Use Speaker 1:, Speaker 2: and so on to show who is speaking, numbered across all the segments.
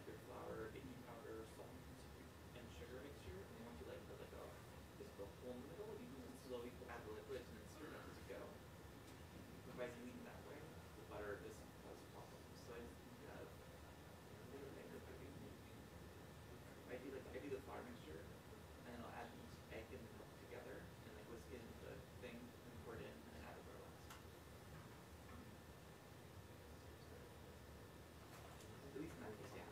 Speaker 1: like your flour, baking powder, salt, and sugar mixture. And then once you like put like a this little hole in the middle, you can slowly add the liquids and then stir it up as you go. By doing it that way, the butter doesn't cause problems. So I have a bit of egg cooking. I do the flour mixture, and then I'll add each egg and milk together, and like whisk it into the thing, and pour it in, and then add the butter last. At least in that case, yeah.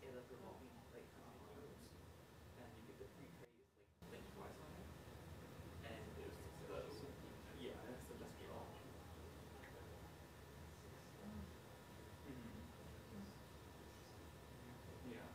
Speaker 1: had like revolving like menus, and you get the pre-praise like twice on it, and it was so yeah, that's the best deal. Yeah.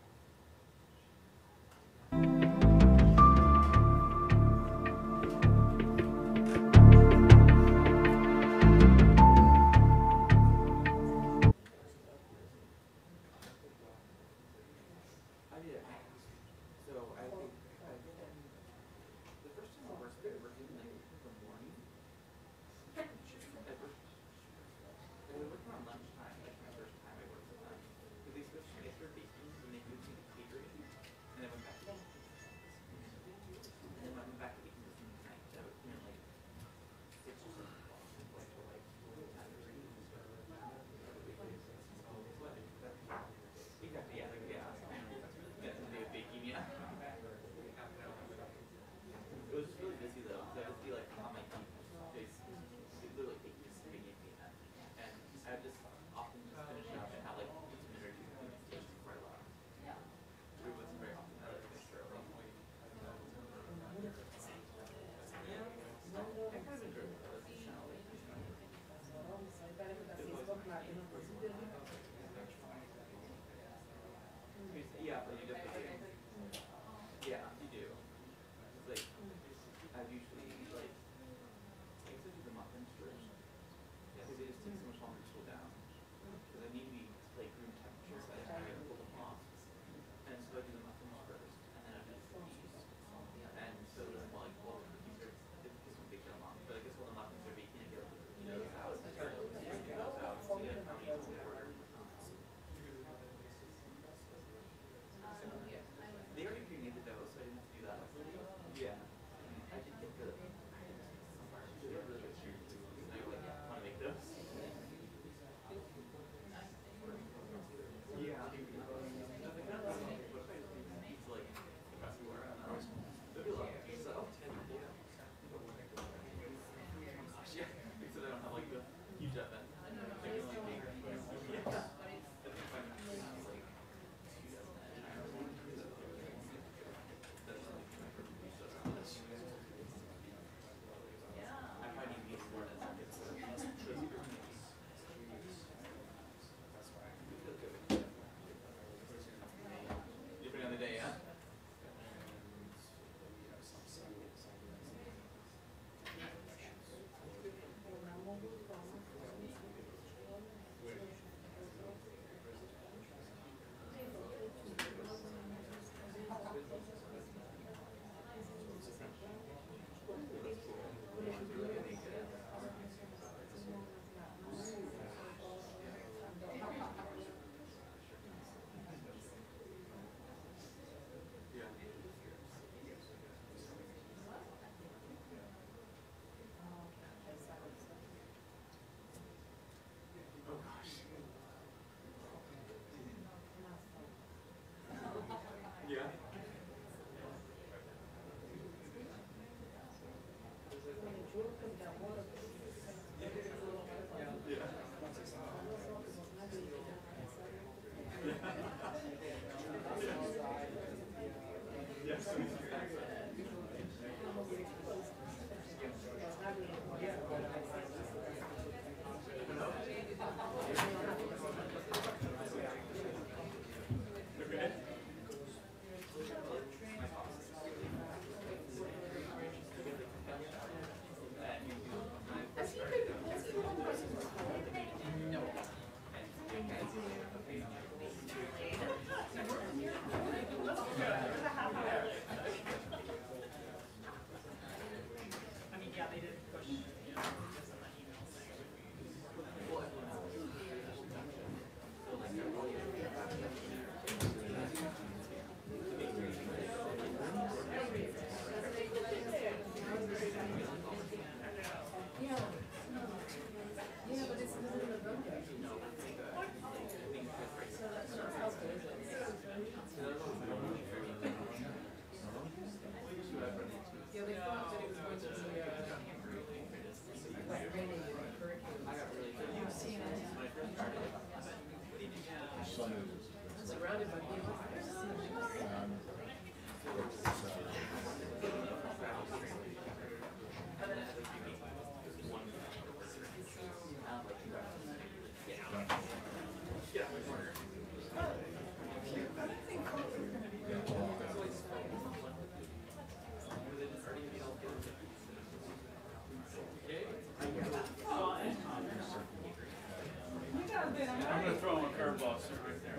Speaker 2: I'm going to throw him a curveball right there.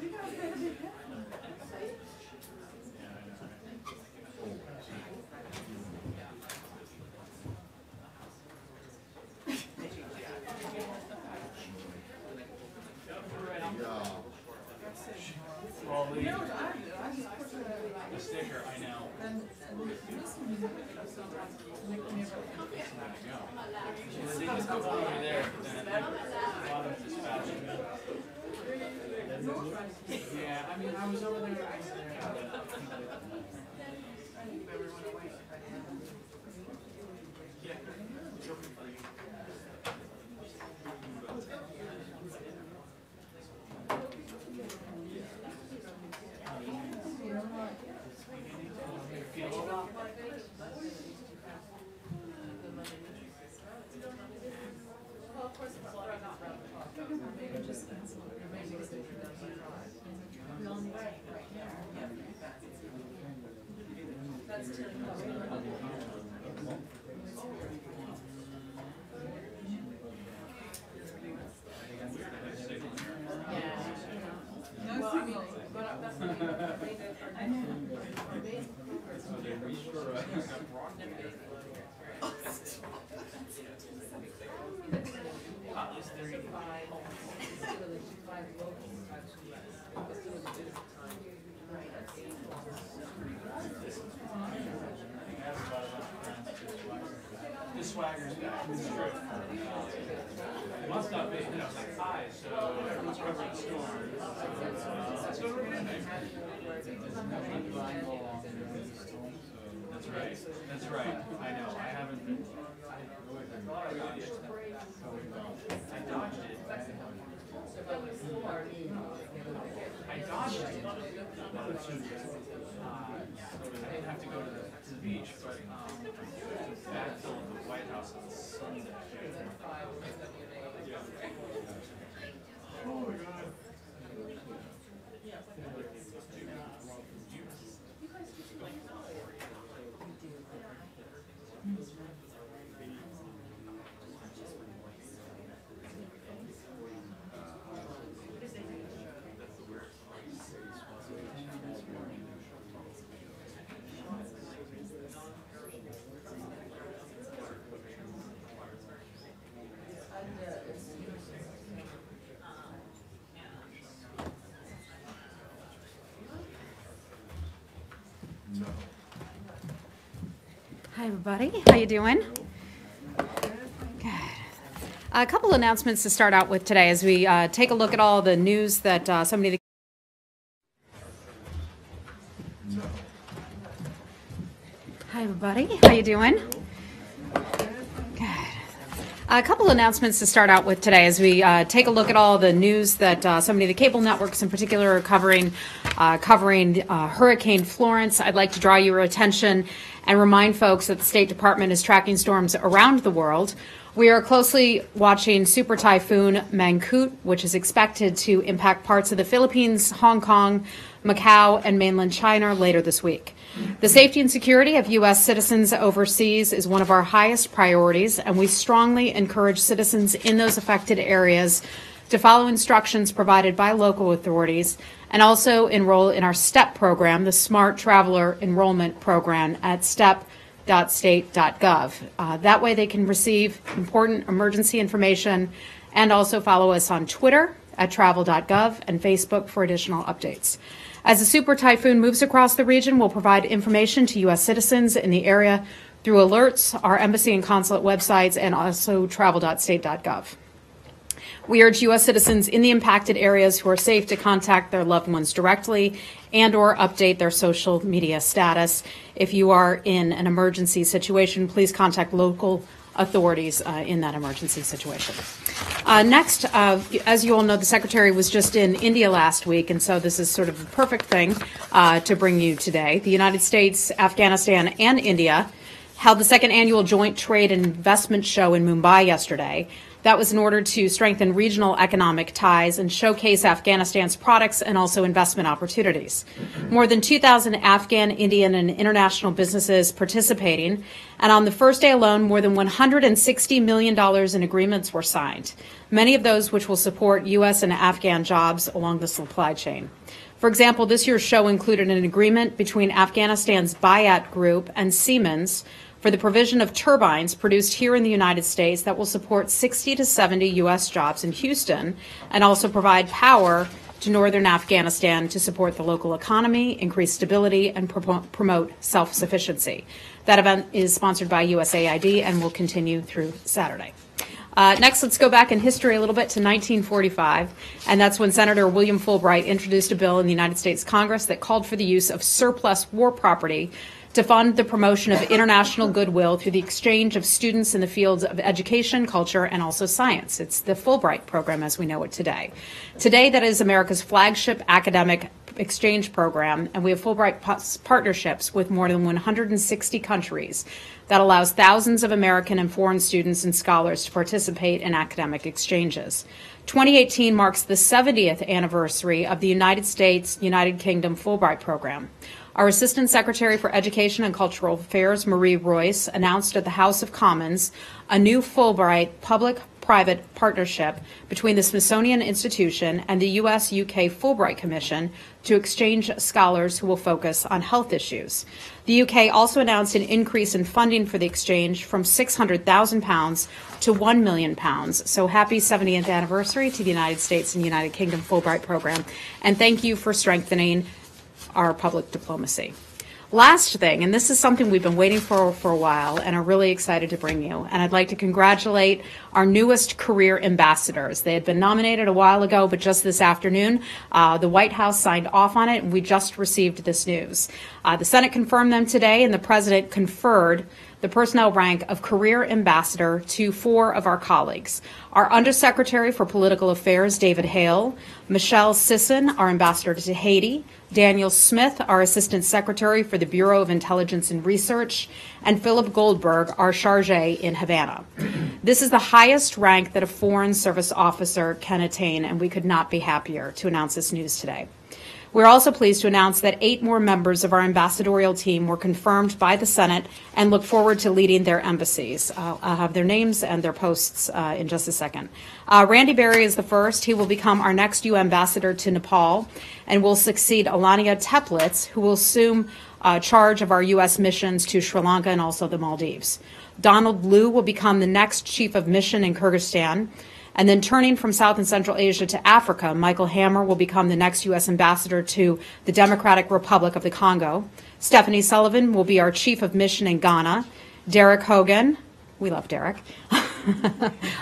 Speaker 2: Well, the sticker, I know. They just go over there, but then I think a lot of dispatching. Yeah, I mean, I was over there. Yeah, it's open for you. The swagger's back. It's true. It must not be, like high, so everyone's covering the storm. Let's go to That's right. That's right. I know. I haven't been. I dodged it. I didn't have to go to the beach, but backfill of the White House on Sunday. Oh my God.
Speaker 3: Hi, everybody. How you doing? Good. A couple announcements to start out with today as we take a look at all the news that somebody. Hi, everybody. How you doing? Good. A couple announcements to start out with today as we take a look at all the news that so many of the cable networks in particular are covering Hurricane Florence. I'd like to draw your attention and remind folks that the State Department is tracking storms around the world. We are closely watching Super Typhoon Mangkhut, which is expected to impact parts of the Philippines, Hong Kong, Macau, and mainland China later this week. The safety and security of U.S. citizens overseas is one of our highest priorities, and we strongly encourage citizens in those affected areas to follow instructions provided by local authorities and also enroll in our STEP program, the Smart Traveler Enrollment Program, at step.state.gov. That way they can receive important emergency information and also follow us on Twitter at travel.gov and Facebook for additional updates. As the super typhoon moves across the region, we'll provide information to U.S. citizens in the area through alerts, our embassy and consulate websites, and also travel.state.gov. We urge U.S. citizens in the impacted areas who are safe to contact their loved ones directly and or update their social media status. If you are in an emergency situation, please contact local authorities in that emergency situation. Next, as you all know, the Secretary was just in India last week, and so this is sort of the perfect thing to bring you today. The United States, Afghanistan, and India held the second annual Joint Trade and Investment Show in Mumbai yesterday. That was in order to strengthen regional economic ties and showcase Afghanistan's products and also investment opportunities. More than 2,000 Afghan, Indian, and international businesses participating, and on the first day alone, more than $160 million in agreements were signed, many of those which will support U.S. and Afghan jobs along the supply chain. For example, this year's show included an agreement between Afghanistan's Bayat Group and Siemens for the provision of turbines produced here in the United States that will support 60 to 70 U.S. jobs in Houston and also provide power to northern Afghanistan to support the local economy, increase stability, and promote self-sufficiency. That event is sponsored by USAID and will continue through Saturday. Next, let's go back in history a little bit to 1945, and that's when Senator William Fulbright introduced a bill in the United States Congress that called for the use of surplus war property to fund the promotion of international goodwill through the exchange of students in the fields of education, culture, and also science. It's the Fulbright Program as we know it today. Today, that is America's flagship academic exchange program, and we have Fulbright partnerships with more than 160 countries that allows thousands of American and foreign students and scholars to participate in academic exchanges. 2018 marks the 70th anniversary of the United States, United Kingdom Fulbright Program. Our Assistant Secretary for Education and Cultural Affairs, Marie Royce, announced at the House of Commons a new Fulbright public-private partnership between the Smithsonian Institution and the U.S.-UK Fulbright Commission to exchange scholars who will focus on health issues. The UK also announced an increase in funding for the exchange from £600,000 to £1 million. So happy 70th anniversary to the United States and United Kingdom Fulbright Program, and thank you for strengthening our public diplomacy. Last thing, and this is something we've been waiting for a while and are really excited to bring you, and I'd like to congratulate our newest career ambassadors. They had been nominated a while ago, but just this afternoon, the White House signed off on it, and we just received this news. The Senate confirmed them today, and the President conferred the personnel rank of Career Ambassador to 4 of our colleagues. Our Undersecretary for Political Affairs, David Hale, Michelle Sisson, our Ambassador to Haiti, Daniel Smith, our Assistant Secretary for the Bureau of Intelligence and Research, and Philip Goldberg, our Charge in Havana. This is the highest rank that a Foreign Service officer can attain, and we could not be happier to announce this news today. We're also pleased to announce that 8 more members of our ambassadorial team were confirmed by the Senate and look forward to leading their embassies. I'll have their names and their posts in just a second. Randy Berry is the first. He will become our next EU ambassador to Nepal and will succeed Alania Teplitz, who will assume charge of our U.S. missions to Sri Lanka and also the Maldives. Donald Liu will become the next chief of mission in Kyrgyzstan. And then turning from South and Central Asia to Africa, Michael Hammer will become the next U.S. ambassador to the Democratic Republic of the Congo. Stephanie Sullivan will be our chief of mission in Ghana. Derek Hogan, we love Derek,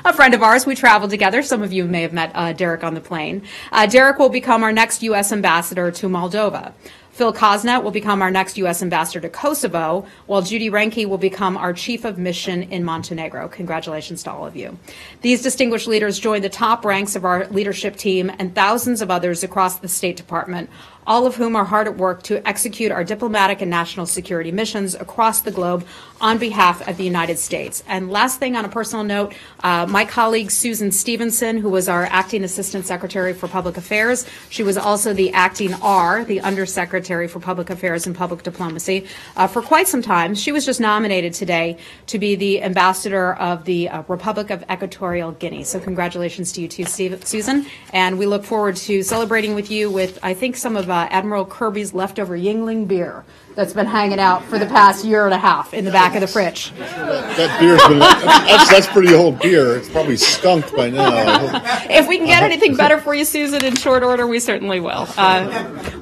Speaker 3: a friend of ours. We traveled together. Some of you may have met Derek on the plane. Derek will become our next U.S. ambassador to Moldova. Phil Kosnet will become our next U.S. ambassador to Kosovo, while Judy Renke will become our chief of mission in Montenegro. Congratulations to all of you. These distinguished leaders join the top ranks of our leadership team and thousands of others across the State Department, all of whom are hard at work to execute our diplomatic and national security missions across the globe on behalf of the United States. And last thing, on a personal note, my colleague Susan Stevenson, who was our acting Assistant Secretary for Public Affairs, she was also the acting R, the Undersecretary for Public Affairs and Public Diplomacy, for quite some time. She was just nominated today to be the ambassador of the Republic of Equatorial Guinea. So congratulations to you too, Susan. And we look forward to celebrating with you with, I think, some of Admiral Kirby's leftover Yingling beer that's been hanging out for the past year and a half in the back of the fridge.
Speaker 4: That beer's been, that's pretty old beer. It's probably skunked by now.
Speaker 3: If we can get anything better for you, Susan, in short order, we certainly will.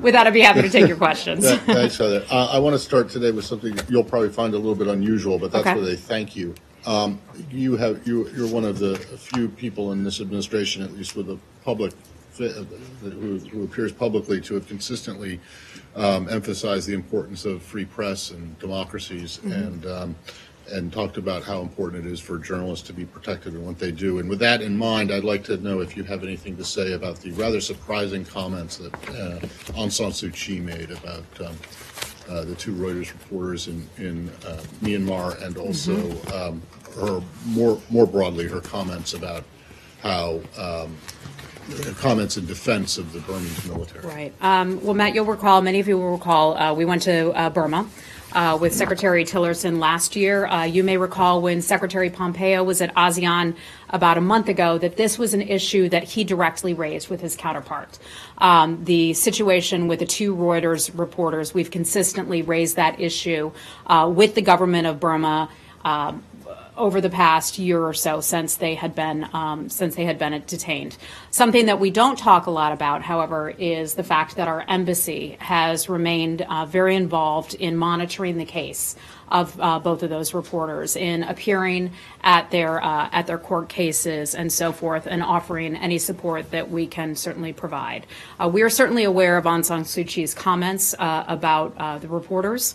Speaker 3: With that, I'd be happy to take your questions.
Speaker 4: Thanks, Heather. I want to start today with something that you'll probably find a little bit unusual, but that's where they thank you. You're one of the few people in this administration, at least with the public, who appears publicly to have consistently emphasized the importance of free press and democracies. and talked about how important it is for journalists to be protected in what they do. And with that in mind, I'd like to know if you have anything to say about the rather surprising comments that Aung San Suu Kyi made about the two Reuters reporters in Myanmar, and also her more broadly her comments about how comments in defense of the Burmese military.
Speaker 3: Right. Well, Matt, you'll recall, many of you will recall, we went to Burma with Secretary Tillerson last year. You may recall when Secretary Pompeo was at ASEAN about a month ago that this was an issue that he directly raised with his counterpart. The situation with the two Reuters reporters, we've consistently raised that issue with the government of Burma over the past year or so since they had been detained. Something that we don't talk a lot about, however, is the fact that our embassy has remained very involved in monitoring the case of both of those reporters, in appearing at their court cases and so forth, and offering any support that we can certainly provide. We are certainly aware of Aung San Suu Kyi's comments about the reporters.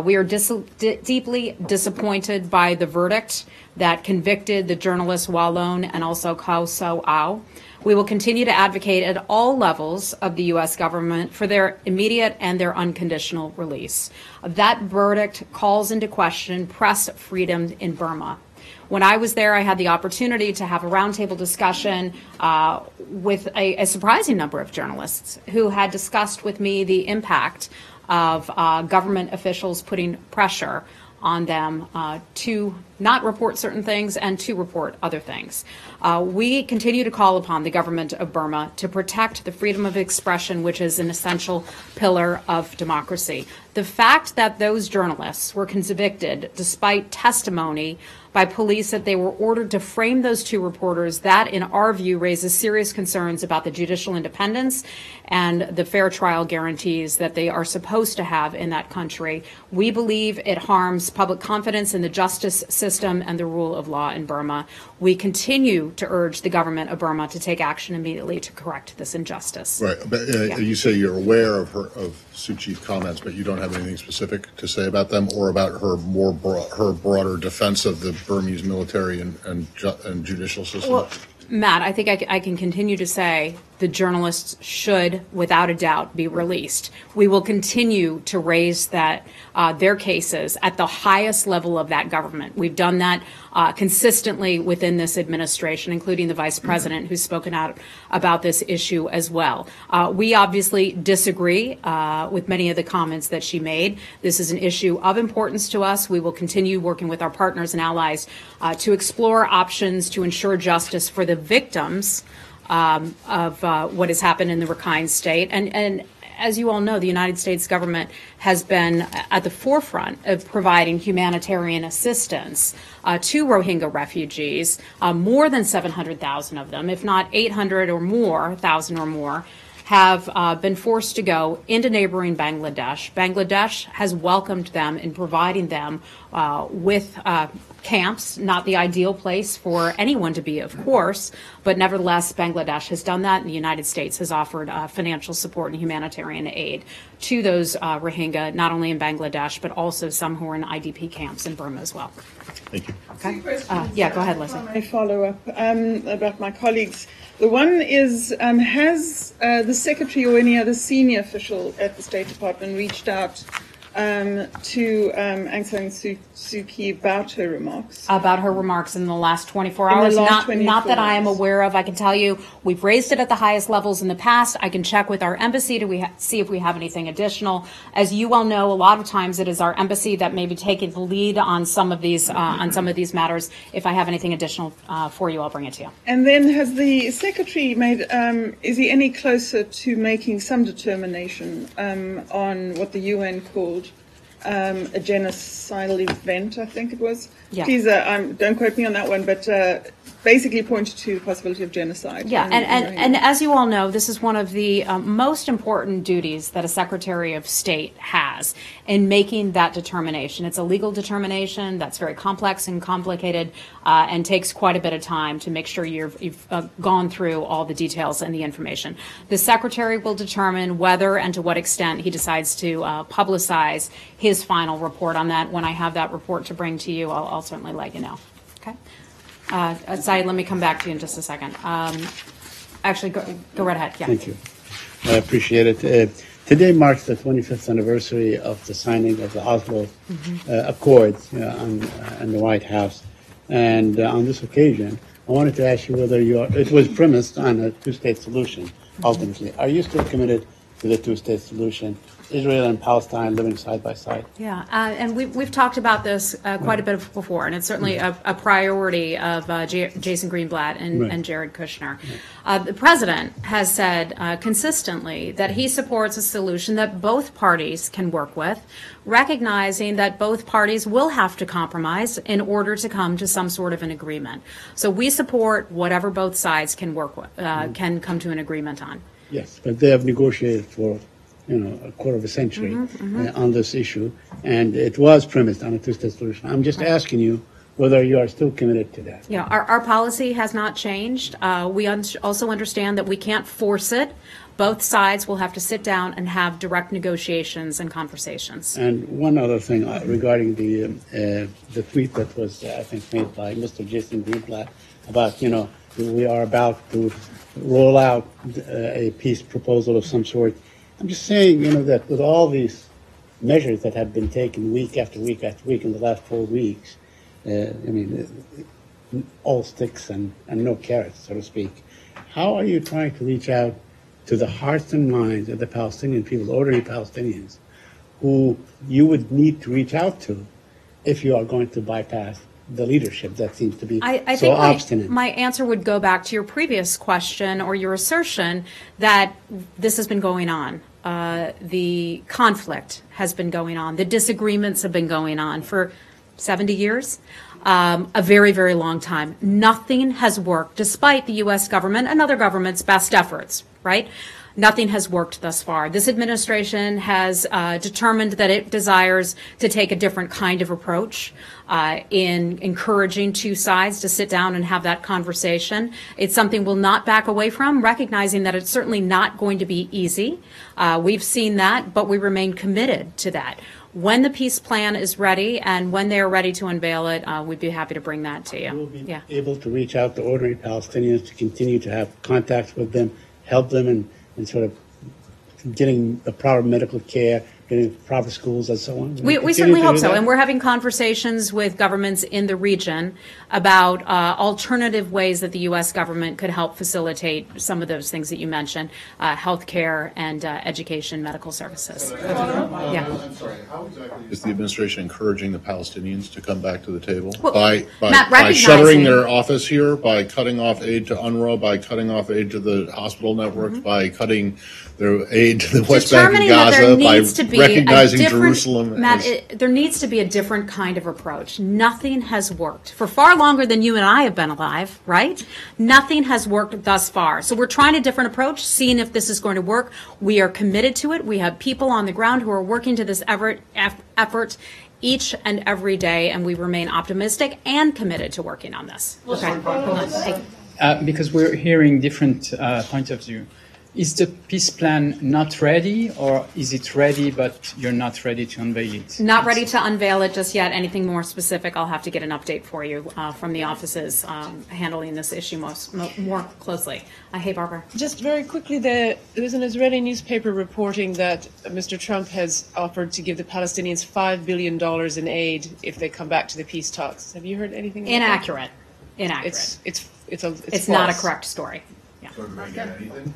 Speaker 3: We are deeply disappointed by the verdict that convicted the journalists Wa Lone and also Khaw Soe Ao. We will continue to advocate at all levels of the U.S. government for their immediate and their unconditional release. That verdict calls into question press freedom in Burma. When I was there, I had the opportunity to have a roundtable discussion with a surprising number of journalists who had discussed with me the impact of government officials putting pressure on them to not report certain things and to report other things. We continue to call upon the government of Burma to protect the freedom of expression, which is an essential pillar of democracy. The fact that those journalists were convicted despite testimony by police that they were ordered to frame those two reporters, that, in our view, raises serious concerns about the judicial independence and the fair trial guarantees that they are supposed to have in that country. We believe it harms public confidence in the justice system and the rule of law in Burma. We continue to urge the government of Burma to take action immediately to correct this injustice.
Speaker 4: Right. But you say you're aware of Suu Kyi's comments, but you don't have anything specific to say about them, or about her her broader defense of the Burmese military and judicial system?
Speaker 3: Well, Matt, I think I can continue to say the journalists should, without a doubt, be released. We will continue to raise that their cases at the highest level of that government. We've done that consistently within this administration, including the vice president, who's spoken out about this issue as well. We obviously disagree with many of the comments that she made. This is an issue of importance to us. We will continue working with our partners and allies to explore options to ensure justice for the victims of what has happened in the Rakhine state. And as you all know, the United States government has been at the forefront of providing humanitarian assistance to Rohingya refugees. More than 700,000 of them, if not 800 or more, thousand or more, have been forced to go into neighboring Bangladesh. Bangladesh has welcomed them in providing them with camps, not the ideal place for anyone to be, of course, but nevertheless, Bangladesh has done that, and the United States has offered financial support and humanitarian aid to those Rohingya, not only in Bangladesh, but also some who are in IDP camps in Burma as well.
Speaker 4: Thank you.
Speaker 3: Okay. Yeah, go ahead, Leslie.
Speaker 5: I follow up about my colleagues. The one is, has the secretary or any other senior official at the State Department reached out to Aung San Suu Kyi about her remarks?
Speaker 3: About her remarks in the last 24 hours? Not that I am aware of. I can tell you we've raised it at the highest levels in the past. I can check with our embassy to see if we have anything additional. As you all know, a lot of times it is our embassy that may be taking the lead on some of these matters. If I have anything additional for you, I'll bring it to you.
Speaker 5: And then has the secretary made, is he any closer to making some determination on what the UN called a genocidal event, I think it was?
Speaker 3: Yeah.
Speaker 5: Please, don't quote me on that one, but basically pointed to the possibility of genocide.
Speaker 3: Yeah, and as you all know, this is one of the most important duties that a Secretary of State has in making that determination. It's a legal determination that's very complex and complicated and takes quite a bit of time to make sure you've gone through all the details and the information. The Secretary will determine whether and to what extent he decides to publicize his final report on that. When I have that report to bring to you, I'll certainly let you know. Okay? Saeed, let me come back to you in just a second. Actually, go right ahead. Yeah.
Speaker 6: Thank you. I appreciate it. Today marks the 25th anniversary of the signing of the Oslo Accords in the White House. And on this occasion, I wanted to ask you whether it was premised on a two-state solution, ultimately. Are you still committed to the two-state solution? Israel and Palestine living side by side.
Speaker 3: Yeah, and we've talked about this quite a bit before, and it's certainly a priority of Jason Greenblatt and Jared Kushner. The president has said consistently that he supports a solution that both parties can work with, recognizing that both parties will have to compromise in order to come to some sort of an agreement. So we support whatever both sides can work with, can come to an agreement on.
Speaker 6: Yes, but they have negotiated for a quarter of a century on this issue, and it was premised on a two-state solution. I'm just asking you whether you are still committed to that.
Speaker 3: Yeah, our policy has not changed. We also understand that we can't force it. Both sides will have to sit down and have direct negotiations and conversations.
Speaker 6: And one other thing regarding the tweet that was, I think, made by Mr. Jason Greenblatt about, we are about to roll out a peace proposal of some sort. I'm just saying, that with all these measures that have been taken week after week after week in the last 4 weeks, all sticks and no carrots, so to speak. How are you trying to reach out to the hearts and minds of the Palestinian people, ordinary Palestinians, who you would need to reach out to if you are going to bypass the leadership that seems to be so obstinate?
Speaker 3: My answer would go back to your previous question or your assertion that this has been going on. The conflict has been going on. The disagreements have been going on for 70 years, a very, very long time. Nothing has worked, despite the U.S. government and other governments' best efforts, right? Nothing has worked thus far. This administration has determined that it desires to take a different kind of approach in encouraging two sides to sit down and have that conversation. It's something we'll not back away from, recognizing that it's certainly not going to be easy. We've seen that, but we remain committed to that. When the peace plan is ready and when they are ready to unveil it, we'd be happy to bring that to you.
Speaker 6: Will be able to reach out to ordinary Palestinians to continue to have contacts with them, help them in sort of getting the proper medical care, getting proper schools and so on?
Speaker 3: We certainly hope so. And we're having conversations with governments in the region about alternative ways that the U.S. government could help facilitate some of those things that you mentioned, health care and education, medical services.
Speaker 4: I'm sorry, how exactly is the administration encouraging the Palestinians to come back to the table?
Speaker 3: Well,
Speaker 4: by shuttering their office here, by cutting off aid to UNRWA, by cutting off aid to the hospital networks, by cutting their aid to the West Bank and Gaza, by recognizing Jerusalem.
Speaker 3: There needs to be a different kind of approach. Nothing has worked for far longer than you and I have been alive, right? Nothing has worked thus far. So we're trying a different approach, seeing if this is going to work. We are committed to it. We have people on the ground who are working to this effort each and every day, and we remain optimistic and committed to working on this. Okay.
Speaker 7: Because we're hearing different points of view. Is the peace plan not ready, or is it ready but you're not ready to unveil it?
Speaker 3: Not ready to unveil it just yet. Anything more specific, I'll have to get an update for you from the offices handling this issue more closely. Hey, Barbara.
Speaker 8: Just very quickly, there was an Israeli newspaper reporting that Mr. Trump has offered to give the Palestinians $5 billion in aid if they come back to the peace talks. Have you heard anything about
Speaker 3: Inaccurate.
Speaker 8: that?
Speaker 3: Inaccurate.
Speaker 8: It's
Speaker 3: not a
Speaker 8: false.
Speaker 3: correct story. Yeah.
Speaker 4: So do they get anything?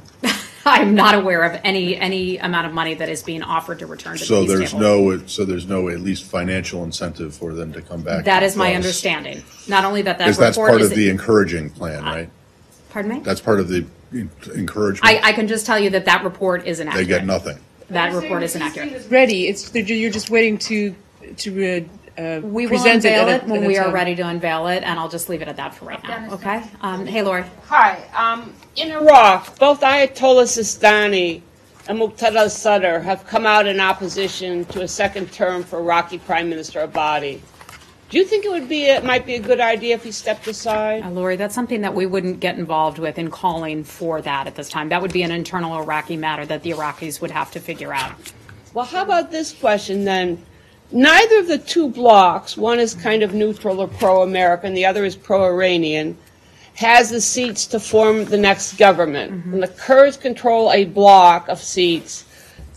Speaker 3: I'm not aware of any amount of money that is being offered to return to the peace table.
Speaker 4: So there's no at least financial incentive for them to come back.
Speaker 3: That is my understanding. Not only that
Speaker 4: because that's part of the encouraging plan, right?
Speaker 3: Pardon me?
Speaker 4: That's part of the encouragement.
Speaker 3: I can just tell you that report is inaccurate.
Speaker 4: They get nothing.
Speaker 3: That report is inaccurate.
Speaker 8: Ready. You're just waiting to
Speaker 3: We will
Speaker 8: presented
Speaker 3: unveil
Speaker 8: at
Speaker 3: it when we are
Speaker 8: time.
Speaker 3: ready to unveil it, and I'll just leave it at that for right now, okay? Hey, Lori.
Speaker 9: Hi. In Iraq, both Ayatollah Sistani and Muqtada Sadr have come out in opposition to a second term for Iraqi Prime Minister Abadi. Do you think it might be a good idea if he stepped aside?
Speaker 3: Lori, that's something that we wouldn't get involved with in calling for that at this time. That would be an internal Iraqi matter that the Iraqis would have to figure out.
Speaker 9: Well, how about this question then? Neither of the two blocs, one is kind of neutral or pro-American, the other is pro-Iranian, has the seats to form the next government.
Speaker 3: Mm-hmm.
Speaker 9: And the Kurds control a bloc of seats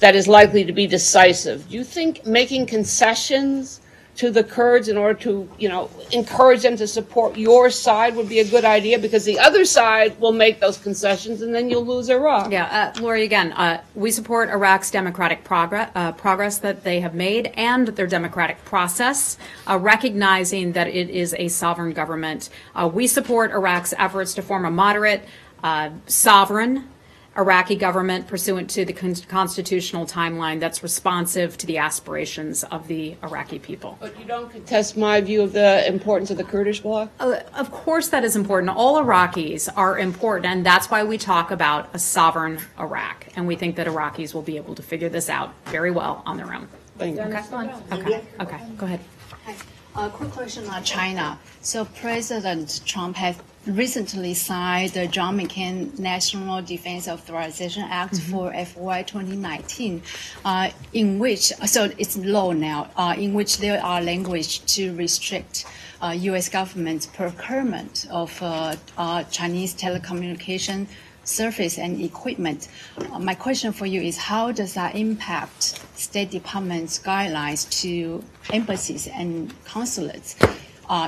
Speaker 9: that is likely to be decisive. Do you think making concessions to the Kurds in order to, encourage them to support your side would be a good idea? Because the other side will make those concessions and then you'll lose Iraq.
Speaker 3: Yeah, Lori, again, we support Iraq's democratic progress that they have made and their democratic process, recognizing that it is a sovereign government. We support Iraq's efforts to form a moderate, sovereign Iraqi government pursuant to the constitutional timeline that's responsive to the aspirations of the Iraqi people.
Speaker 9: But you don't contest my view of the importance of the Kurdish bloc?
Speaker 3: Of course that is important. All Iraqis are important, and that's why we talk about a sovereign Iraq. And we think that Iraqis will be able to figure this out very well on their own.
Speaker 9: Thank you.
Speaker 3: Okay, go ahead.
Speaker 10: A quick question on China. So President Trump has recently signed the John McCain National Defense Authorization Act for FY 2019, in which, so it's law now, in which there are language to restrict U.S. government's procurement of Chinese telecommunication service and equipment. My question for you is, how does that impact State Department's guidelines to embassies and consulates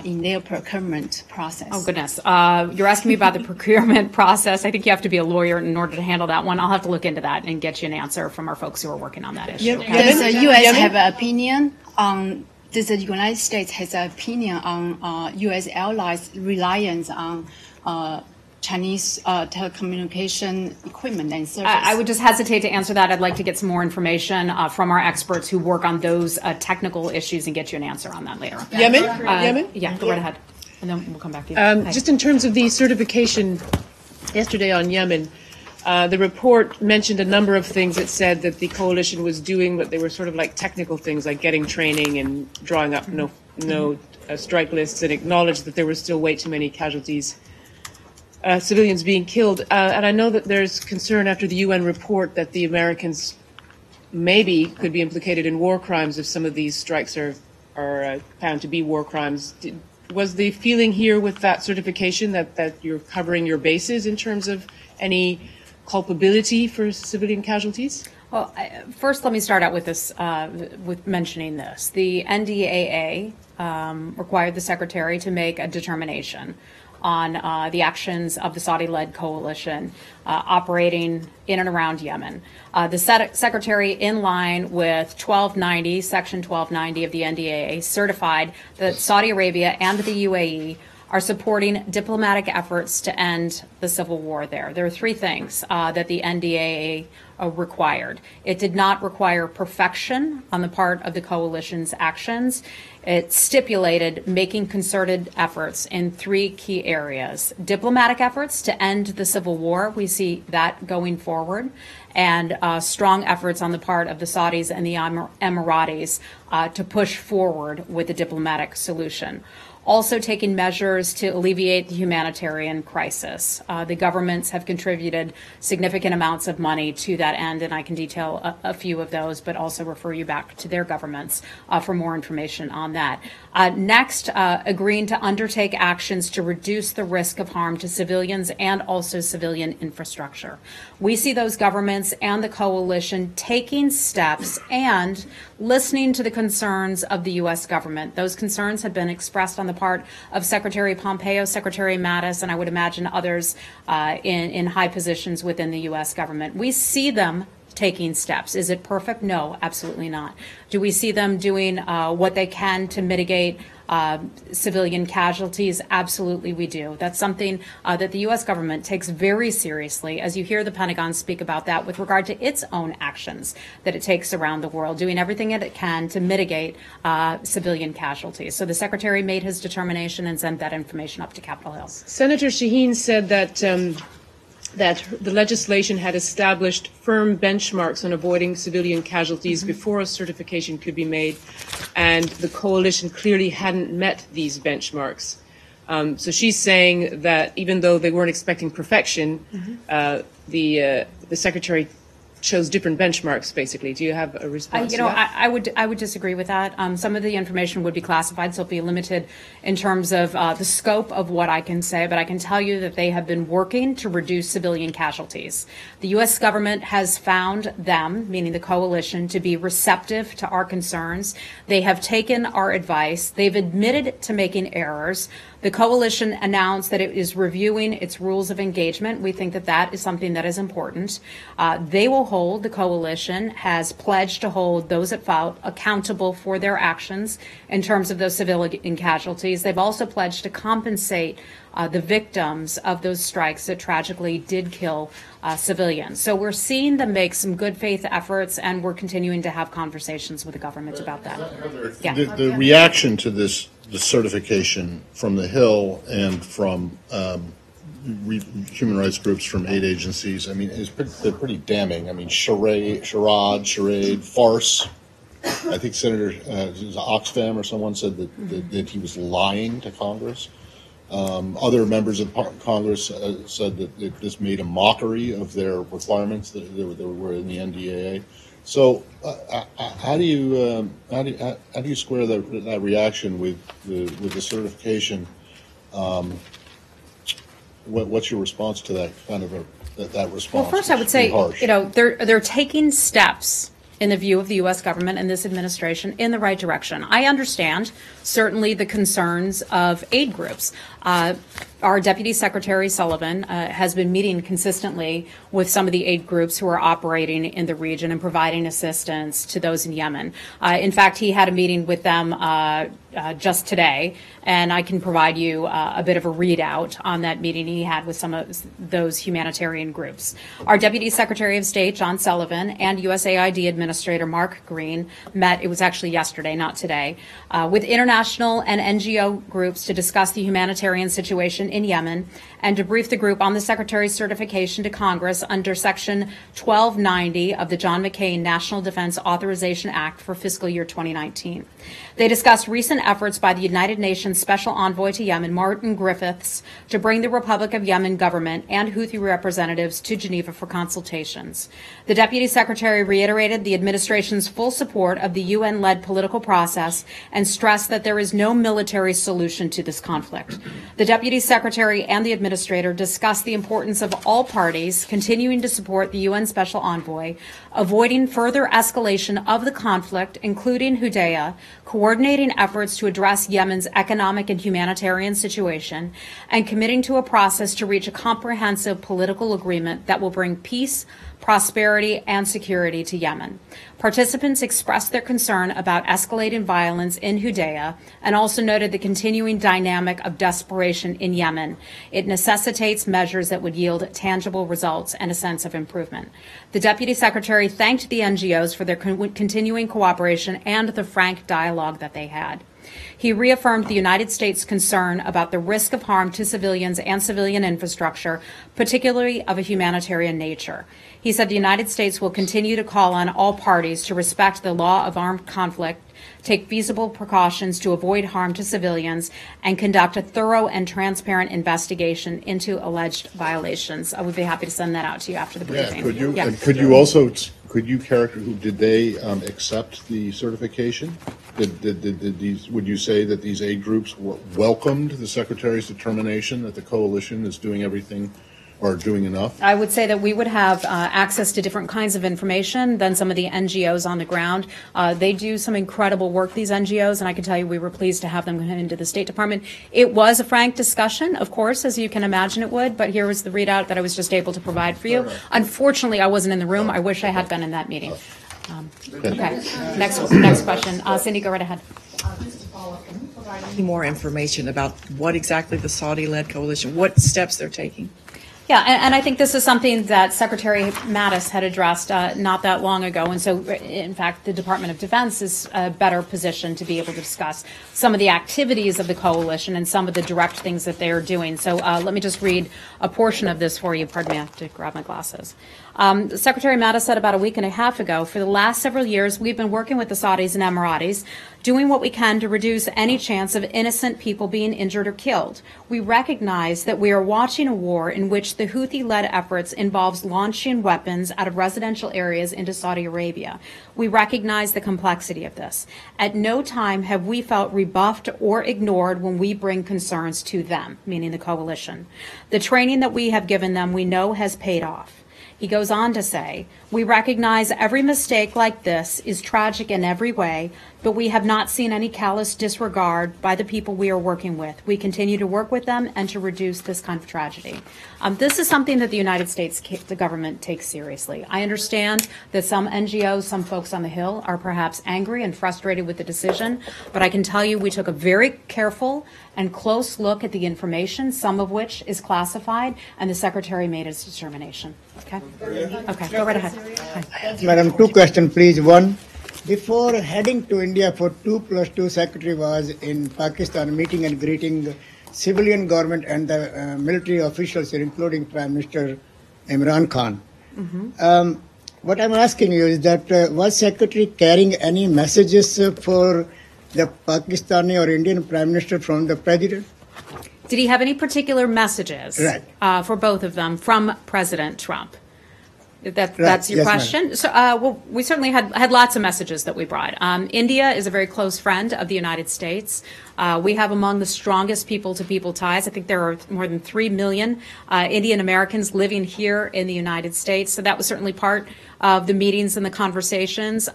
Speaker 10: in their procurement process?
Speaker 3: Oh, goodness. You're asking me about the procurement process. I think you have to be a lawyer in order to handle that one. I'll have to look into that and get you an answer from our folks who are working on that issue.
Speaker 10: Does the U.S. have an opinion on, does the United States has an opinion on U.S. allies' reliance on Chinese telecommunication equipment and service?
Speaker 3: I would just hesitate to answer that. I'd like to get some more information from our experts who work on those technical issues and get you an answer on that later.
Speaker 8: Yemen?
Speaker 3: Yeah, go right ahead. And then we'll come back to you.
Speaker 8: Just in terms of the certification yesterday on Yemen, the report mentioned a number of things that said that the coalition was doing, but they were sort of like technical things like getting training and drawing up no strike lists, and acknowledged that there were still way too many casualties. Civilians being killed. And I know that there's concern after the UN report that the Americans maybe could be implicated in war crimes if some of these strikes are found to be war crimes. Was the feeling here with that certification that you're covering your bases in terms of any culpability for civilian casualties?
Speaker 3: Well, first let me start out with this, with mentioning this. The NDAA required the Secretary to make a determination on the actions of the Saudi-led coalition operating in and around Yemen. The Secretary, in line with Section 1290 of the NDAA, certified that Saudi Arabia and the UAE are supporting diplomatic efforts to end the civil war there. There are three things that the NDAA required. It did not require perfection on the part of the coalition's actions. It stipulated making concerted efforts in three key areas. Diplomatic efforts to end the civil war, we see that going forward, and strong efforts on the part of the Saudis and the Emiratis to push forward with a diplomatic solution. Also taking measures to alleviate the humanitarian crisis. The governments have contributed significant amounts of money to that end, and I can detail a few of those, but also refer you back to their governments for more information on that. Next, agreeing to undertake actions to reduce the risk of harm to civilians and also civilian infrastructure. We see those governments and the coalition taking steps and listening to the concerns of the U.S. government. Those concerns have been expressed on the part of Secretary Pompeo, Secretary Mattis, and I would imagine others in high positions within the U.S. government. We see them taking steps. Is it perfect? No, absolutely not. Do we see them doing what they can to mitigate civilian casualties? Absolutely we do. That's something that the U.S. government takes very seriously, as you hear the Pentagon speak about that with regard to its own actions that it takes around the world, doing everything that it can to mitigate civilian casualties. So the Secretary made his determination and sent that information up to Capitol Hill.
Speaker 8: Senator Shaheen said that that the legislation had established firm benchmarks on avoiding civilian casualties before a certification could be made, and the coalition clearly hadn't met these benchmarks. So she's saying that even though they weren't expecting perfection, the Secretary chose different benchmarks, basically. Do you have a response to that?
Speaker 3: I would disagree with that. Some of the information would be classified, so it'll be limited in terms of the scope of what I can say, but I can tell you that they have been working to reduce civilian casualties. The U.S. government has found them, meaning the coalition, to be receptive to our concerns. They have taken our advice. They've admitted to making errors. The coalition announced that it is reviewing its rules of engagement. We think that that is something that is important. The coalition has pledged to hold those at fault accountable for their actions in terms of those civilian casualties. They've also pledged to compensate the victims of those strikes that tragically did kill civilians. So we're seeing them make some good faith efforts, and we're continuing to have conversations with the government about that.
Speaker 4: The reaction to this, the certification from the Hill and from human rights groups from aid agencies, I mean, they're pretty damning. I mean, charade, farce. I think Senator Oxfam or someone said that he was lying to Congress. Other members of Congress said that this made a mockery of their requirements that were in the NDAA. So, how do you square that reaction with the certification? What's your response to that kind of that response?
Speaker 3: Well, first I would say, they're taking steps in the view of the U.S. government and this administration in the right direction. I understand certainly the concerns of aid groups. Our Deputy Secretary Sullivan has been meeting consistently with some of the aid groups who are operating in the region and providing assistance to those in Yemen. In fact, he had a meeting with them just today, and I can provide you a bit of a readout on that meeting he had with some of those humanitarian groups. Our Deputy Secretary of State, John Sullivan, and USAID Administrator Mark Green met, it was actually yesterday, not today, with international and NGO groups to discuss the humanitarian situation in Yemen and to brief the group on the Secretary's certification to Congress under Section 1290 of the John McCain National Defense Authorization Act for fiscal year 2019. They discussed recent efforts by the United Nations Special Envoy to Yemen, Martin Griffiths, to bring the Republic of Yemen government and Houthi representatives to Geneva for consultations. The Deputy Secretary reiterated the administration's full support of the UN-led political process and stressed that there is no military solution to this conflict. The Deputy Secretary and the Administrator discussed the importance of all parties continuing to support the UN Special Envoy, avoiding further escalation of the conflict, including Hudaydah, coordinating efforts to address Yemen's economic and humanitarian situation, and committing to a process to reach a comprehensive political agreement that will bring peace, prosperity, and security to Yemen. Participants expressed their concern about escalating violence in Hudaydah and also noted the continuing dynamic of desperation in Yemen. It necessitates measures that would yield tangible results and a sense of improvement. The Deputy Secretary thanked the NGOs for their continuing cooperation and the frank dialogue that they had. He reaffirmed the United States' concern about the risk of harm to civilians and civilian infrastructure, particularly of a humanitarian nature. He said the United States will continue to call on all parties to respect the law of armed conflict, take feasible precautions to avoid harm to civilians, and conduct a thorough and transparent investigation into alleged violations. I would be happy to send that out to you after the briefing.
Speaker 4: Could you characterize, did they accept the certification? Would you say that these aid groups welcomed the Secretary's determination that the coalition is doing everything are doing enough?
Speaker 3: I would say that we would have access to different kinds of information than some of the NGOs on the ground. They do some incredible work, these NGOs, and I can tell you we were pleased to have them come into the State Department. It was a frank discussion, of course, as you can imagine it would, but here was the readout that I was just able to provide for you. Unfortunately, I wasn't in the room. I wish I had been in that meeting. Okay. Next question. Cindy, go right ahead.
Speaker 11: Just to follow up, can you provide any more information about what exactly the Saudi-led coalition, what steps they're taking?
Speaker 3: Yeah, and I think this is something that Secretary Mattis had addressed not that long ago. And so, in fact, the Department of Defense is better positioned to be able to discuss some of the activities of the coalition and some of the direct things that they are doing. So let me just read a portion of this for you. Pardon me, I have to grab my glasses. Secretary Mattis said about a week and a half ago, for the last several years, we've been working with the Saudis and Emiratis, doing what we can to reduce any chance of innocent people being injured or killed. We recognize that we are watching a war in which the Houthi-led efforts involves launching weapons out of residential areas into Saudi Arabia. We recognize the complexity of this. At no time have we felt rebuffed or ignored when we bring concerns to them, meaning the coalition. The training that we have given them, we know has paid off. He goes on to say, we recognize every mistake like this is tragic in every way, but we have not seen any callous disregard by the people we are working with. We continue to work with them and to reduce this kind of tragedy. This is something that the United States, the government, takes seriously. I understand that some NGOs, some folks on the Hill are perhaps angry and frustrated with the decision, but I can tell you we took a very careful and close look at the information, some of which is classified, and the Secretary made his determination. Okay? Okay, go right ahead. Hi.
Speaker 12: Madam, two questions, please. One, before heading to India for 2+2, Secretary was in Pakistan meeting and greeting civilian government and the military officials, including Prime Minister Imran Khan. Mm-hmm. What I'm asking you is that was Secretary carrying any messages for the Pakistani or Indian Prime Minister from the President?
Speaker 3: Did he have any particular messages for both of them from President Trump? That's your question? So, well, we certainly had lots of messages that we brought. India is a very close friend of the United States. We have among the strongest people-to-people ties. I think there are more than 3 million Indian Americans living here in the United States. So that was certainly part of the meetings and the conversations.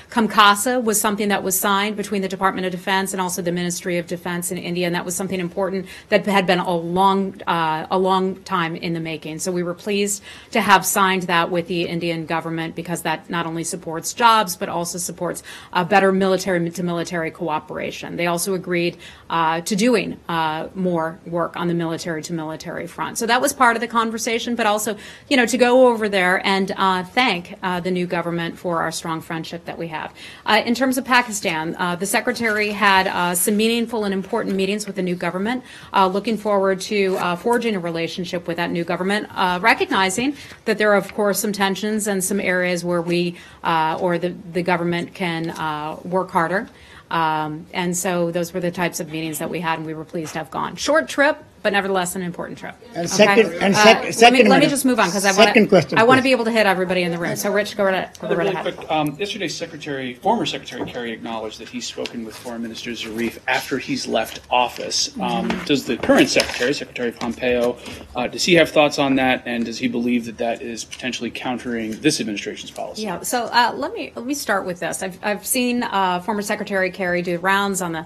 Speaker 3: Kamkasa was something that was signed between the Department of Defense and also the Ministry of Defense in India, and that was something important that had been a long time in the making. So we were pleased to have signed that with the Indian government because that not only supports jobs but also supports better military-to-military cooperation. They also agreed to doing more work on the military-to-military front. So that was part of the conversation, but also, to go over there and thank the new government for our strong friendship that we have. In terms of Pakistan, the Secretary had some meaningful and important meetings with the new government, looking forward to forging a relationship with that new government, recognizing that there are, of course, some tensions and some areas where we or the government can work harder. And so those were the types of meetings that we had, and we were pleased to have gone. Short trip, but nevertheless an important trip.
Speaker 12: And
Speaker 3: okay? Let me just move on because I want to be able to hit everybody in the room. So, Rich, go right ahead.
Speaker 2: Quick, yesterday, former Secretary Kerry acknowledged that he's spoken with Foreign Minister Zarif after he's left office. Does the current Secretary Pompeo, does he have thoughts on that, and does he believe that that is potentially countering this administration's policy?
Speaker 3: Yeah. So let me start with this. I've seen former Secretary Kerry do rounds on the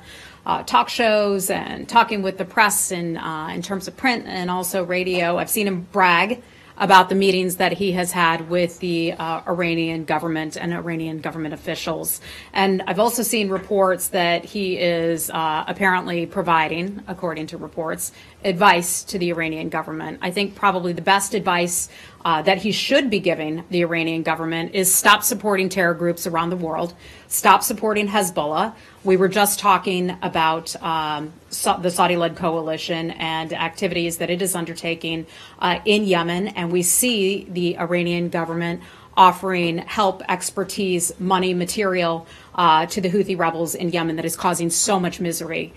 Speaker 3: talk shows and talking with the press in terms of print and also radio. I've seen him brag about the meetings that he has had with the Iranian government and Iranian government officials. And I've also seen reports that he is apparently providing, according to reports, advice to the Iranian government. I think probably the best advice that he should be giving the Iranian government is stop supporting terror groups around the world, stop supporting Hezbollah. We were just talking about the Saudi-led coalition and activities that it is undertaking in Yemen, and we see the Iranian government offering help, expertise, money, material to the Houthi rebels in Yemen that is causing so much misery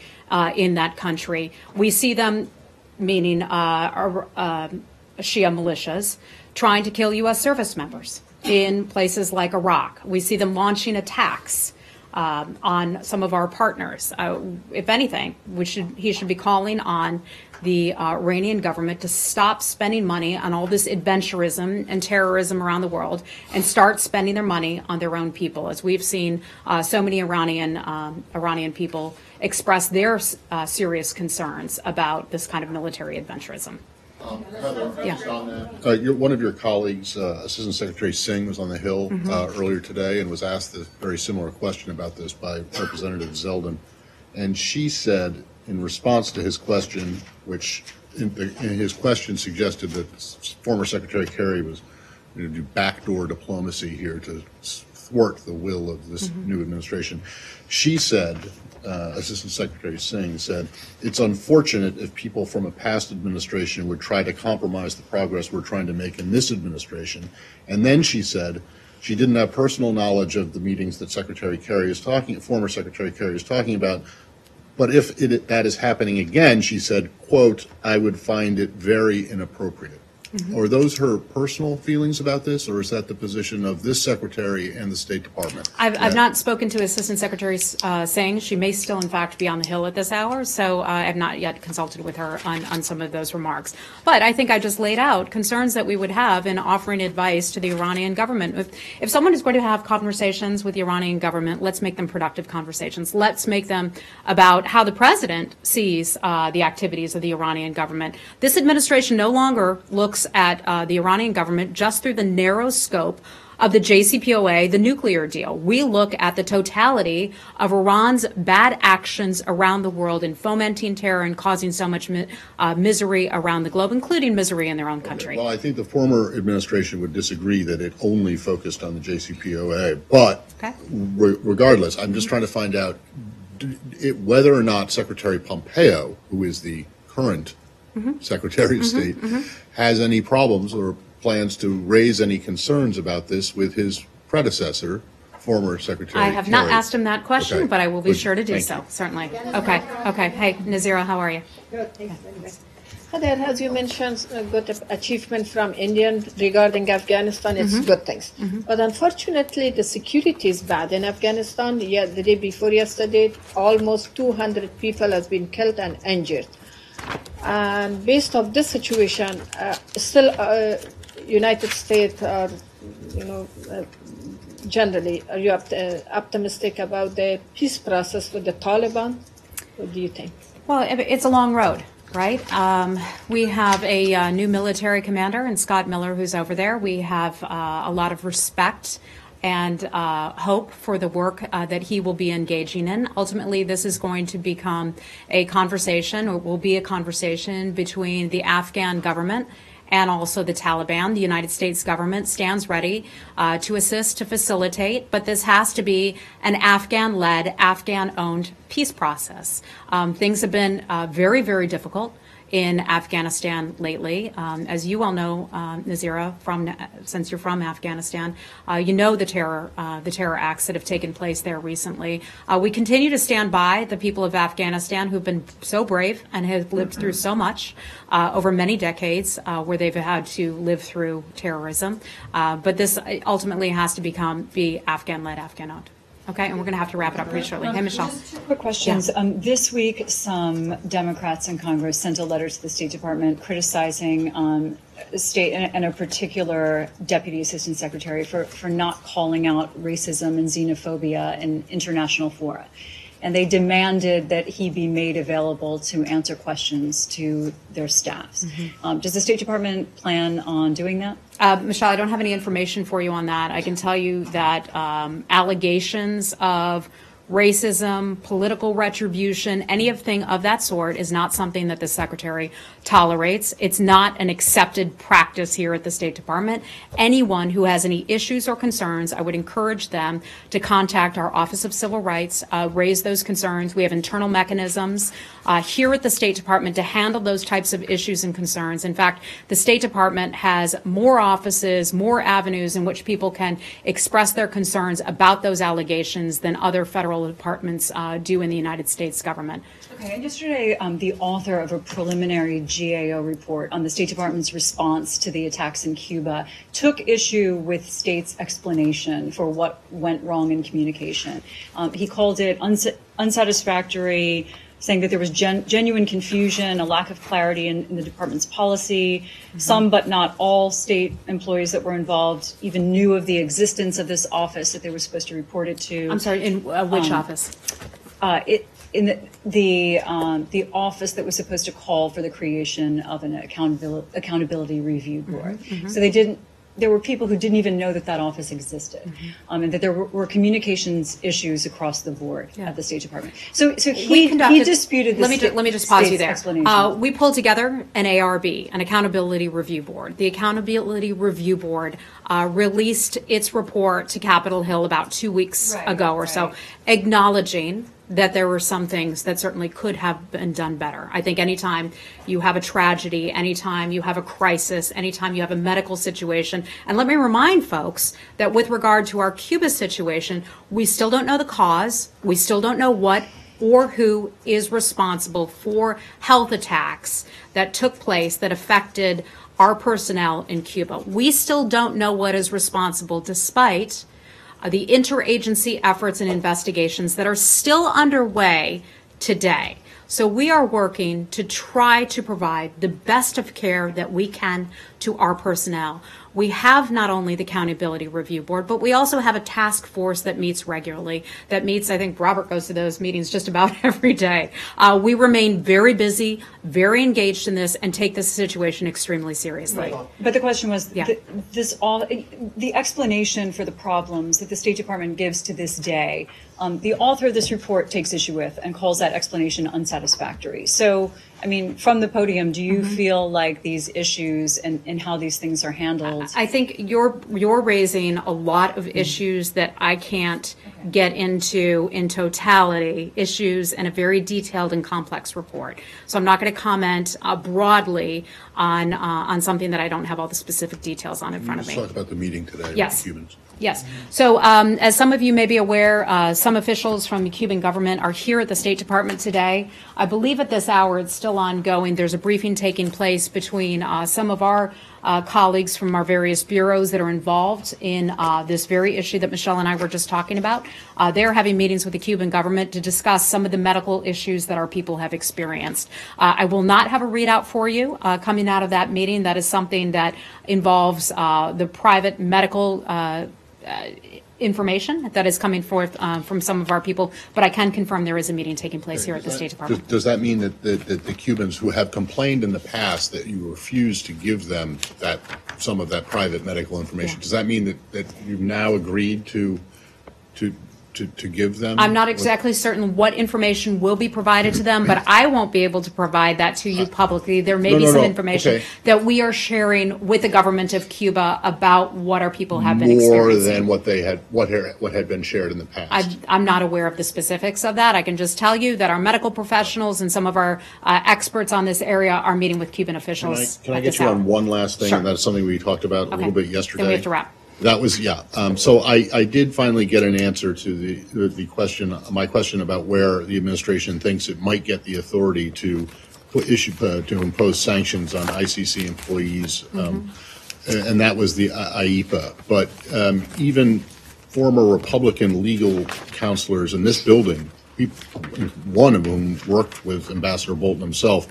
Speaker 3: in that country. We see them, meaning Shia militias, trying to kill U.S. service members in places like Iraq. We see them launching attacks on some of our partners. If anything, he should be calling on the Iranian government to stop spending money on all this adventurism and terrorism around the world and start spending their money on their own people, as we've seen so many Iranian people express their serious concerns about this kind of military adventurism.
Speaker 4: One of your colleagues, Assistant Secretary Singh, was on the Hill earlier today and was asked a very similar question about this by Representative Zeldin. And she said, in response to his question, which in his question suggested that former Secretary Kerry was going to do backdoor diplomacy here to thwart the will of this new administration, she said, Assistant Secretary Singh said, it's unfortunate if people from a past administration would try to compromise the progress we're trying to make in this administration. And then she said she didn't have personal knowledge of the meetings that former Secretary Kerry is talking about. But if that is happening again, she said, quote, I would find it very inappropriate. Are those her personal feelings about this, or is that the position of this secretary and the State Department?
Speaker 3: I've not spoken to Assistant Secretary Singh. She may still, in fact, be on the Hill at this hour, so I have not yet consulted with her on some of those remarks. But I think I just laid out concerns that we would have in offering advice to the Iranian government. If someone is going to have conversations with the Iranian government, let's make them productive conversations. Let's make them about how the president sees the activities of the Iranian government. This administration no longer looks at the Iranian government just through the narrow scope of the JCPOA, the nuclear deal. We look at the totality of Iran's bad actions around the world in fomenting terror and causing so much misery around the globe, including misery in their own country.
Speaker 4: Well, I think the former administration would disagree that it only focused on the JCPOA. But regardless, I'm just trying to find out whether or not Secretary Pompeo, who is the current Secretary of State, has any problems or plans to raise any concerns about this with his predecessor, former Secretary
Speaker 3: I have not asked him that question, but I will be sure to do so,
Speaker 4: you.
Speaker 3: certainly. Okay. Hey, Nazira, how are you?
Speaker 13: Good, thanks very much. There, as you mentioned, a good achievement from India regarding Afghanistan. It's good things. But unfortunately, the security is bad in Afghanistan. The day before yesterday, almost 200 people has been killed and injured. And based on this situation, still United States are, generally, are you optimistic about the peace process with the Taliban? What do you think?
Speaker 3: Well, it's a long road, right? We have a new military commander in Scott Miller who's over there. We have a lot of respect and hope for the work that he will be engaging in. Ultimately, this is going to become a conversation, or will be a conversation between the Afghan government and also the Taliban. The United States government stands ready to assist, to facilitate, but this has to be an Afghan-led, Afghan-owned peace process. Things have been very, very difficult in Afghanistan lately. As you all know, Nazira, since you're from Afghanistan, you know the terror acts that have taken place there recently. We continue to stand by the people of Afghanistan who've been so brave and have lived through so much over many decades where they've had to live through terrorism. But this ultimately has to be Afghan-led, Afghan-owned. Okay, and we're going to have to wrap it up pretty shortly. Hey, Michelle.
Speaker 14: Just two quick questions.
Speaker 3: Yeah.
Speaker 14: This week, some Democrats in Congress sent a letter to the State Department criticizing state and a particular Deputy Assistant Secretary for not calling out racism and xenophobia in international fora. And they demanded that he be made available to answer questions to their staffs. Does the State Department plan on doing that?
Speaker 3: Michelle, I don't have any information for you on that. I can tell you that allegations of racism, political retribution, anything of that sort is not something that the Secretary tolerates. It's not an accepted practice here at the State Department. Anyone who has any issues or concerns, I would encourage them to contact our Office of Civil Rights, raise those concerns. We have internal mechanisms here at the State Department to handle those types of issues and concerns. In fact, the State Department has more offices, more avenues in which people can express their concerns about those allegations than other federal departments do in the United States government.
Speaker 14: Okay, and yesterday, the author of a preliminary GAO report on the State Department's response to the attacks in Cuba took issue with state's explanation for what went wrong in communication. He called it unsatisfactory, saying that there was genuine confusion, a lack of clarity in the department's policy. Some, but not all, state employees that were involved even knew of the existence of this office that they were supposed to report it to.
Speaker 3: I'm sorry, in which office?
Speaker 14: In the office that was supposed to call for the creation of an accountability review board. So they didn't. There were people who didn't even know that that office existed, and that there were communications issues across the board at the State Department. So he disputed this.
Speaker 3: Let me just pause you there.
Speaker 14: Explanation.
Speaker 3: We pulled together an ARB, an Accountability Review Board. The Accountability Review Board released its report to Capitol Hill about 2 weeks ago or so, acknowledging that there were some things that certainly could have been done better. I think anytime you have a tragedy, anytime you have a crisis, anytime you have a medical situation, and let me remind folks that with regard to our Cuba situation, we still don't know the cause, we still don't know what or who is responsible for health attacks that took place that affected our personnel in Cuba. We still don't know what is responsible, despite the interagency efforts and investigations that are still underway today. So we are working to try to provide the best of care that we can to our personnel. We have not only the Accountability Review Board, but we also have a task force that meets regularly, that meets, I think Robert goes to those meetings just about every day. We remain very busy, very engaged in this, and take this situation extremely seriously.
Speaker 14: Right. But the question was, the explanation for the problems that the State Department gives to this day, the author of this report takes issue with and calls that explanation unsatisfactory. So, I mean, from the podium, do you feel like these issues and how these things are handled?
Speaker 3: I think you're raising a lot of issues that I can't get into in totality, issues in a very detailed and complex report. So I'm not going to comment broadly on something that I don't have all the specific details on in front of me.
Speaker 4: Let's talk about the meeting today with the Cubans.
Speaker 3: Yes. So as some of you may be aware, some officials from the Cuban government are here at the State Department today. I believe at this hour it's still ongoing. There's a briefing taking place between some of our colleagues from our various bureaus that are involved in this very issue that Michelle and I were just talking about. They're having meetings with the Cuban government to discuss some of the medical issues that our people have experienced. I will not have a readout for you coming out of that meeting. That is something that involves the private medical information that is coming forth from some of our people, but I can confirm there is a meeting taking place here at the State Department.
Speaker 4: Does that mean that the Cubans who have complained in the past that you refused to give them some of that private medical information, does that mean that you've now agreed to give them?
Speaker 3: I'm not exactly certain what information will be provided to them, but I won't be able to provide that to you publicly. There may be some information that we are sharing with the government of Cuba about what our people have been experiencing.
Speaker 4: More than what had been shared in the past.
Speaker 3: I'm not aware of the specifics of that. I can just tell you that our medical professionals and some of our experts on this area are meeting with Cuban officials.
Speaker 4: Can I get you on one last thing?
Speaker 3: Sure.
Speaker 4: And that's something we talked about a little bit yesterday.
Speaker 3: Then we have to wrap.
Speaker 4: That was, so I did finally get an answer to the question, my question about where the administration thinks it might get the authority to impose sanctions on ICC employees, and that was the IEPA. But even former Republican legal counselors in this building, one of whom worked with Ambassador Bolton himself,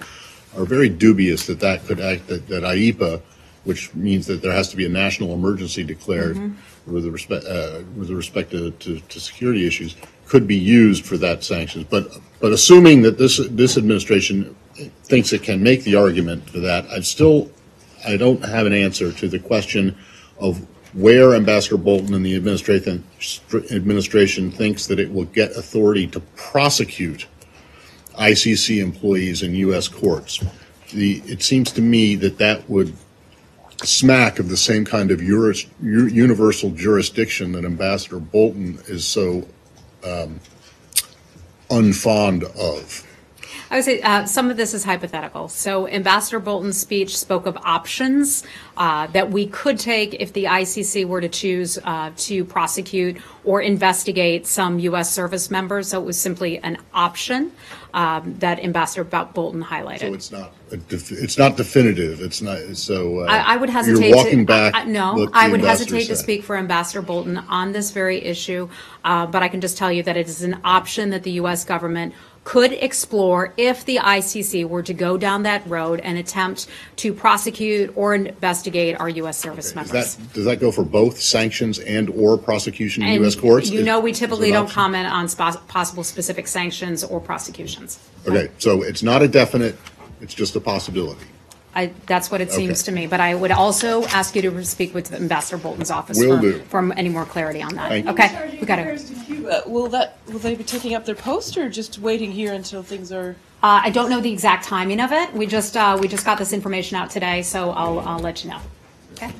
Speaker 4: are very dubious that IEPA, which means that there has to be a national emergency declared with respect to security issues, could be used for that sanctions. But assuming that this administration thinks it can make the argument for that, I don't have an answer to the question of where Ambassador Bolton and the administration thinks that it will get authority to prosecute ICC employees in U.S. courts. It seems to me that would smack of the same kind of universal jurisdiction that Ambassador Bolton is so unfond of.
Speaker 3: I would say some of this is hypothetical. So Ambassador Bolton's speech spoke of options that we could take if the ICC were to choose to prosecute or investigate some U.S. service members. So it was simply an option that Ambassador Bolton highlighted.
Speaker 4: So it's not definitive. It's not. So
Speaker 3: I would hesitate.
Speaker 4: You're walking back.
Speaker 3: I would hesitate to speak for Ambassador Bolton on this very issue. But I can just tell you that it is an option that the U.S. government could explore if the ICC were to go down that road and attempt to prosecute or investigate our U.S. service members.
Speaker 4: Does that go for both sanctions and or prosecution in
Speaker 3: And
Speaker 4: U.S. courts?
Speaker 3: You know, we typically
Speaker 4: an
Speaker 3: don't
Speaker 4: option?
Speaker 3: comment on possible specific sanctions or prosecutions.
Speaker 4: Okay, so it's not a definite, it's just a possibility.
Speaker 3: That's what it seems to me. But I would also ask you to speak with Ambassador Bolton's office
Speaker 4: Will do.
Speaker 3: for any more clarity on that.
Speaker 4: Thank you.
Speaker 3: Okay, we got it.
Speaker 15: To Cuba, will they be taking up their post or just waiting here until things are?
Speaker 3: I don't know the exact timing of it. We just got this information out today, so I'll let you know. Okay.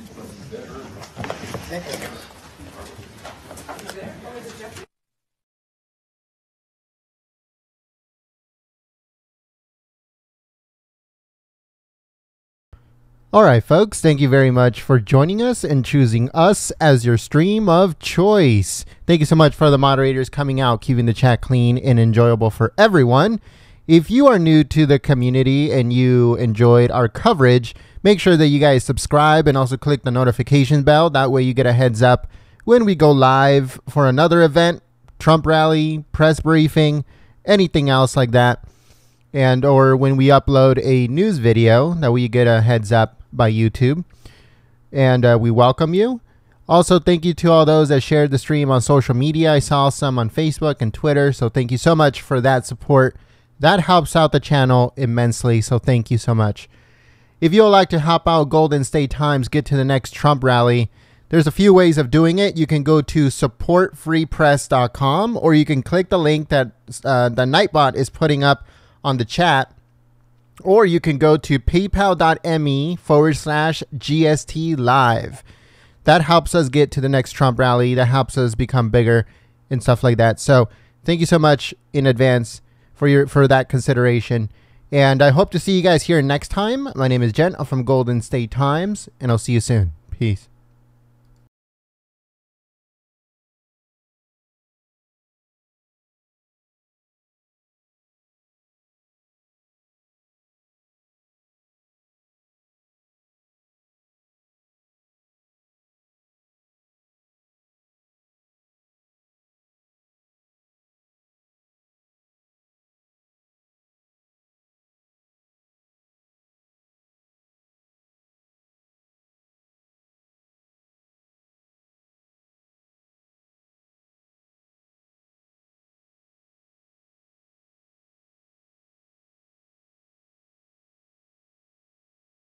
Speaker 16: All right, folks, thank you very much for joining us and choosing us as your stream of choice. Thank you so much for the moderators coming out, keeping the chat clean and enjoyable for everyone. If you are new to the community and you enjoyed our coverage, make sure that you guys subscribe and also click the notification bell. That way you get a heads up when we go live for another event, Trump rally, press briefing, anything else like that. And or when we upload a news video, that way you get a heads up by YouTube. And we welcome you. Also, thank you to all those that shared the stream on social media. I saw some on Facebook and Twitter, so thank you so much for that support. That helps out the channel immensely, so thank you so much. If you would like to help out Golden State Times get to the next Trump rally, there's a few ways of doing it. You can go to supportfreepress.com, or you can click the link that the Nightbot is putting up on the chat, or you can go to paypal.me/GST live. That helps us get to the next Trump rally. That helps us become bigger and stuff like that. So thank you so much in advance for that consideration. And I hope to see you guys here next time. My name is Jen. I'm from Golden State Times, and I'll see you soon. Peace.